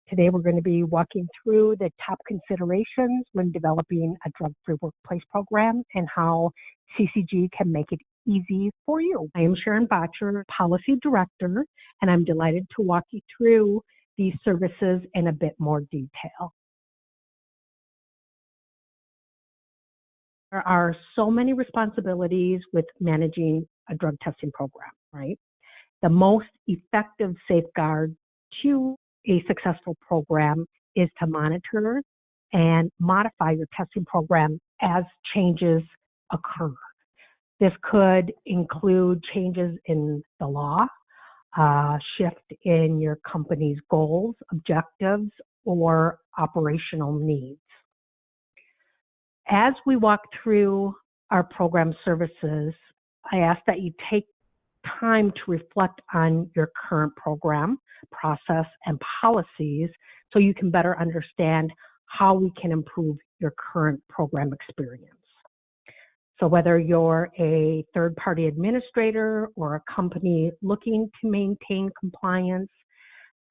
Today we're going to be walking through the top considerations when developing a drug-free workplace program and how CCG can make it easy for you. I am Sharon Botcher, Policy Director, and I'm delighted to walk you through these services in a bit more detail. There are so many responsibilities with managing a drug testing program, right? The most effective safeguard to a successful program is to monitor and modify your testing program as changes occur. This could include changes in the law, shift in your company's goals, objectives, or operational needs. As we walk through our program services, I ask that you take time to reflect on your current program, process, and policies so you can better understand how we can improve your current program experience. So whether you're a third-party administrator or a company looking to maintain compliance,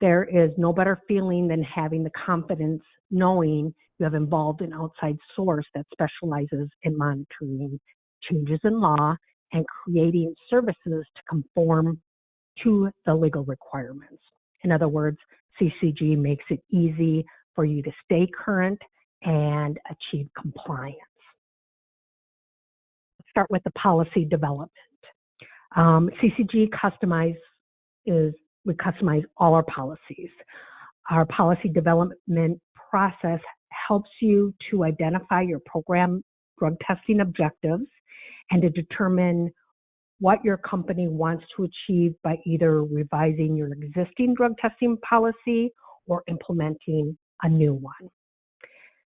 there is no better feeling than having the confidence knowing you have involved an outside source that specializes in monitoring changes in law and creating services to conform to the legal requirements. In other words, CCG makes it easy for you to stay current and achieve compliance. Let's start with the policy development. CCG we customize all our policies. Our policy development process helps you to identify your program drug testing objectives and to determine what your company wants to achieve by either revising your existing drug testing policy or implementing a new one.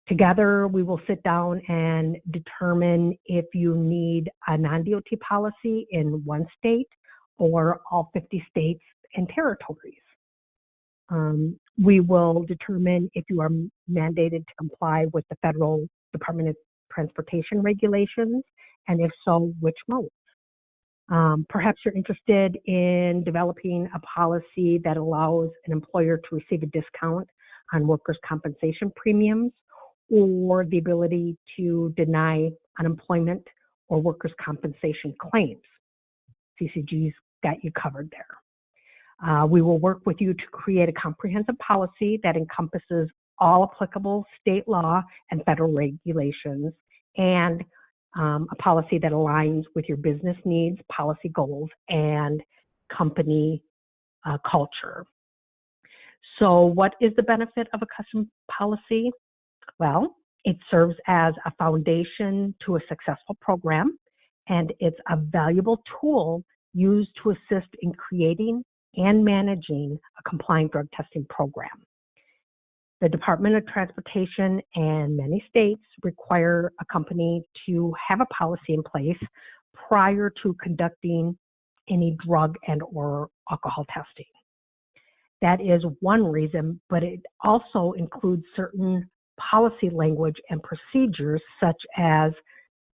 Together, we will sit down and determine if you need a non-DOT policy in one state or all 50 states and territories. We will determine if you are mandated to comply with the Federal Department of Transportation regulations, and if so, which modes. Perhaps you're interested in developing a policy that allows an employer to receive a discount on workers' compensation premiums or the ability to deny unemployment or workers' compensation claims. CCG's got you covered there. We will work with you to create a comprehensive policy that encompasses all applicable state law and federal regulations and a policy that aligns with your business needs, policy goals, and company culture. So what is the benefit of a custom policy? Well, it serves as a foundation to a successful program, and it's a valuable tool used to assist in creating and managing a compliant drug testing program. The Department of Transportation and many states require a company to have a policy in place prior to conducting any drug and or alcohol testing. That is one reason, but it also includes certain policy language and procedures such as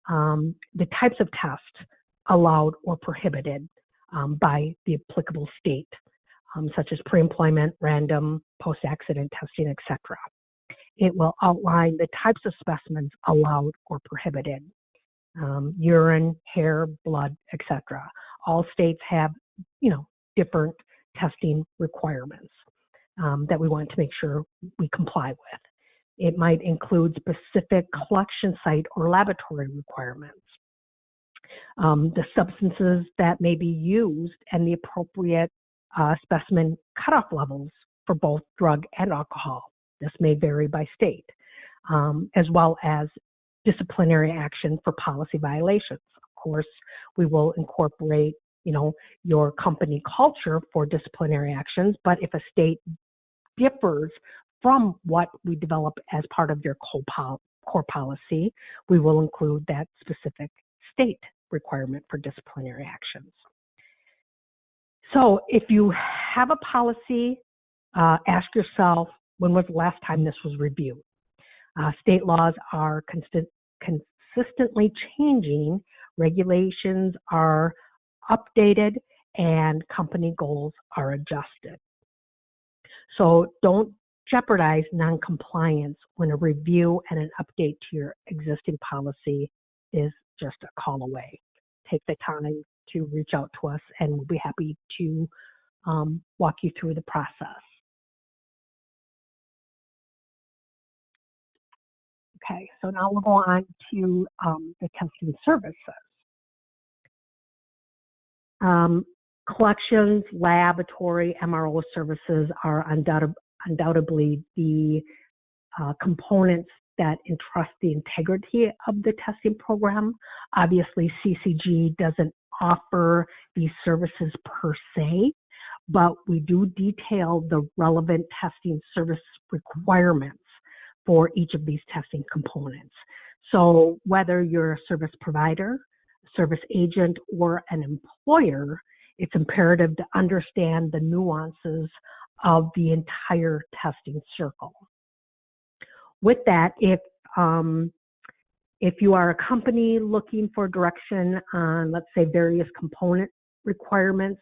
the types of tests allowed or prohibited by the applicable state, such as pre-employment, random, post-accident testing, etc. It will outline the types of specimens allowed or prohibited, urine, hair, blood, etc. All states have, different testing requirements that we want to make sure we comply with. It might include specific collection site or laboratory requirements, the substances that may be used, and the appropriate specimen cutoff levels for both drug and alcohol. This may vary by state, as well as disciplinary action for policy violations. Of course, we will incorporate, your company culture for disciplinary actions, but if a state differs from what we develop as part of your core policy, we will include that specific state requirement for disciplinary actions. So if you have a policy, ask yourself, when was the last time this was reviewed? State laws are consistently changing, regulations are updated, and company goals are adjusted. So don't jeopardize noncompliance when a review and an update to your existing policy is just a call away. Take the time to reach out to us, and we'll be happy to walk you through the process. Okay, so now we'll go on to the testing services. Collections, laboratory, MRO services are undoubtedly the components that entrust the integrity of the testing program. Obviously, CCG doesn't offer these services per se, but we do detail the relevant testing service requirements for each of these testing components. So whether you're a service provider, service agent, or an employer, it's imperative to understand the nuances of the entire testing circle. With that, if you are a company looking for direction on, let's say, various component requirements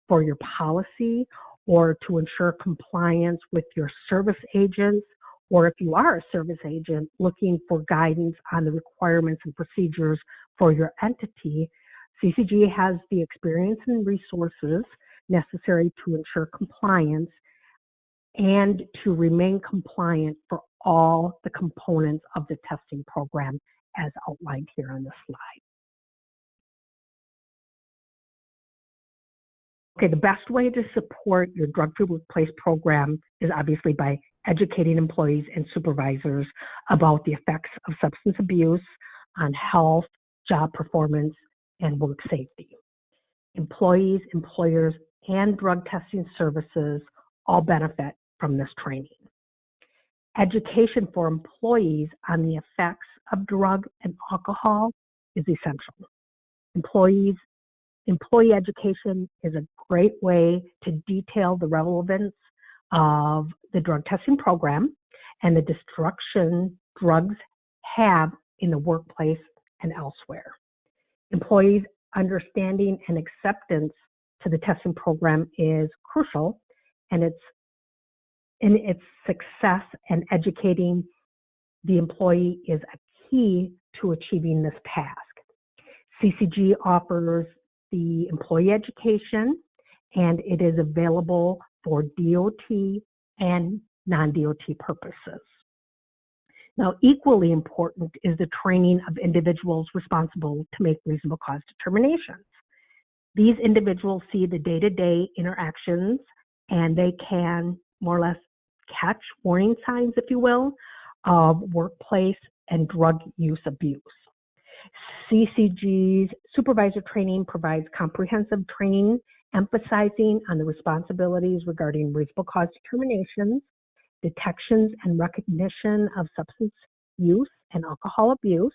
for your policy, or to ensure compliance with your service agents, or if you are a service agent looking for guidance on the requirements and procedures for your entity, CCG has the experience and resources necessary to ensure compliance and to remain compliant for all the components of the testing program as outlined here on the slide. Okay, the best way to support your drug-free workplace program is obviously by educating employees and supervisors about the effects of substance abuse on health, job performance, and work safety. Employees, employers, and drug testing services all benefit from this training. Education for employees on the effects of drug and alcohol is essential. Employee education is a great way to detail the relevance of the drug testing program and the destruction drugs have in the workplace and elsewhere. Employees' understanding and acceptance to the testing program is crucial, and its success and educating the employee is a key to achieving this task. CCG offers the employee education, and it is available for DOT and non-DOT purposes. Now, equally important is the training of individuals responsible to make reasonable cause determinations. These individuals see the day-to-day interactions, and they can more or less catch warning signs, if you will, of workplace and drug use abuse. CCG's supervisor training provides comprehensive training emphasizing on the responsibilities regarding reasonable cause determinations, detections and recognition of substance use and alcohol abuse.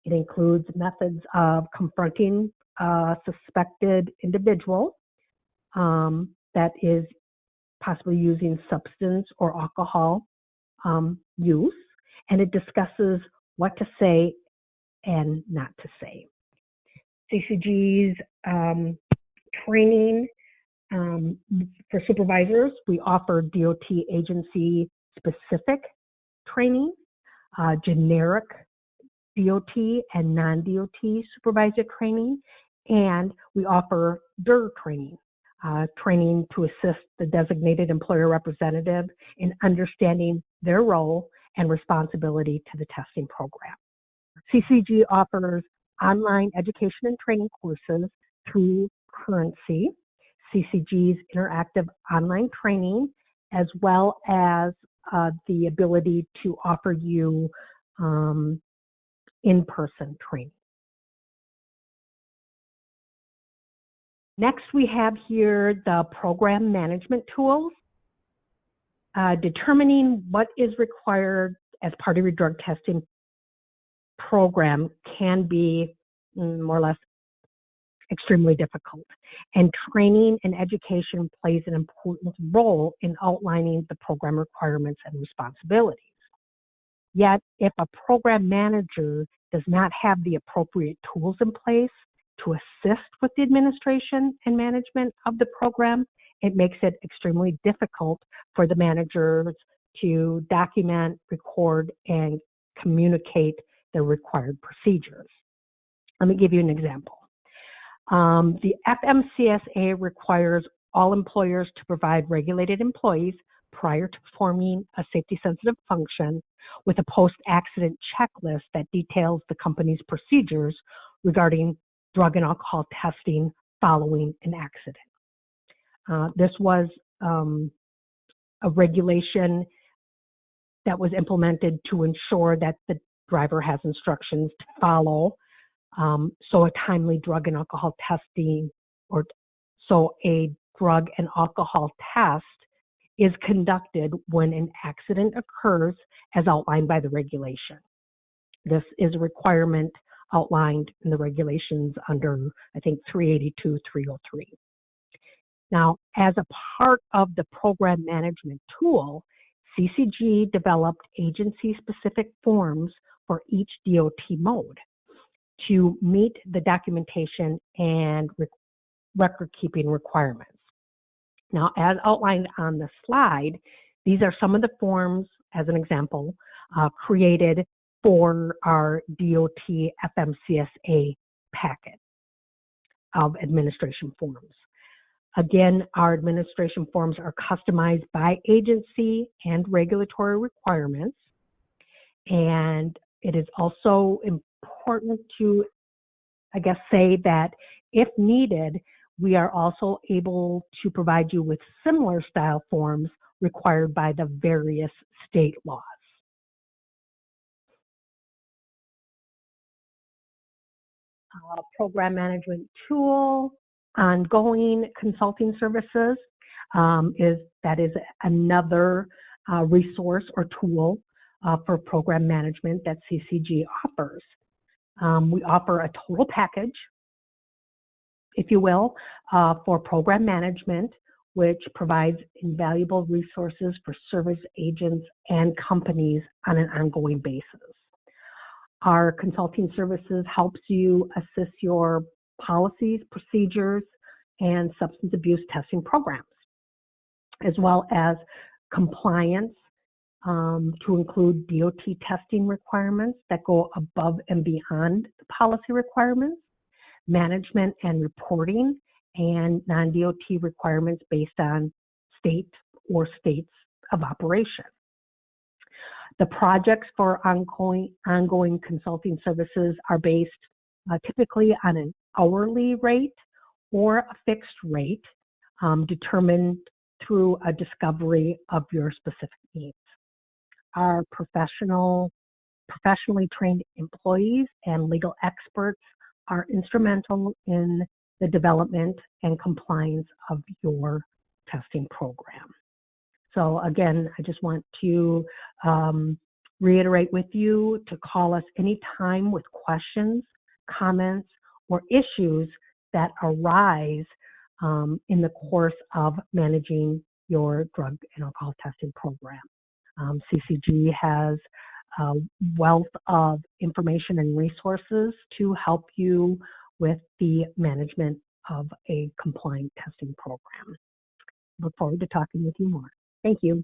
It includes methods of confronting a suspected individual that is possibly using substance or alcohol use, and it discusses what to say and not to say. CCG's training for supervisors, we offer DOT agency specific training, generic DOT and non-DOT supervisor training, and we offer DER training, training to assist the designated employer representative in understanding their role and responsibility to the testing program. CCG offers online education and training courses through Currency, CCG's interactive online training, as well as the ability to offer you in-person training. Next, we have here the program management tools. Determining what is required as part of your drug testing program can be more or less extremely difficult, and training and education plays an important role in outlining the program requirements and responsibilities. Yet, if a program manager does not have the appropriate tools in place to assist with the administration and management of the program, it makes it extremely difficult for the managers to document, record, and communicate the required procedures. Let me give you an example. The FMCSA requires all employers to provide regulated employees prior to performing a safety-sensitive function with a post-accident checklist that details the company's procedures regarding drug and alcohol testing following an accident. This was a regulation that was implemented to ensure that the driver has instructions to follow. So a timely drug and alcohol testing, or so a drug and alcohol test is conducted when an accident occurs as outlined by the regulation. This is a requirement outlined in the regulations under, I think, 382-303. Now, as a part of the program management tool, CCG developed agency-specific forms for each DOT mode to meet the documentation and record-keeping requirements. Now, as outlined on the slide, these are some of the forms, as an example, created for our DOT FMCSA packet of administration forms. Again, our administration forms are customized by agency and regulatory requirements. And it is also important to, say that if needed, we are also able to provide you with similar style forms required by the various state laws. Program management tool, ongoing consulting services is another resource or tool for program management that CCG offers. We offer a total package, if you will, for program management, which provides invaluable resources for service agents and companies on an ongoing basis. Our consulting services helps you assist your policies, procedures, and substance abuse testing programs, as well as compliance to include DOT testing requirements that go above and beyond the policy requirements, management and reporting, and non-DOT requirements based on state or states of operation. The projects for ongoing consulting services are based typically on an hourly rate or a fixed rate determined through a discovery of your specific needs. Our professionally trained employees and legal experts are instrumental in the development and compliance of your testing program. So again, I just want to reiterate with you to call us anytime with questions, comments, or issues that arise in the course of managing your drug and alcohol testing program. CCG has a wealth of information and resources to help you with the management of a compliant testing program. Look forward to talking with you more. Thank you.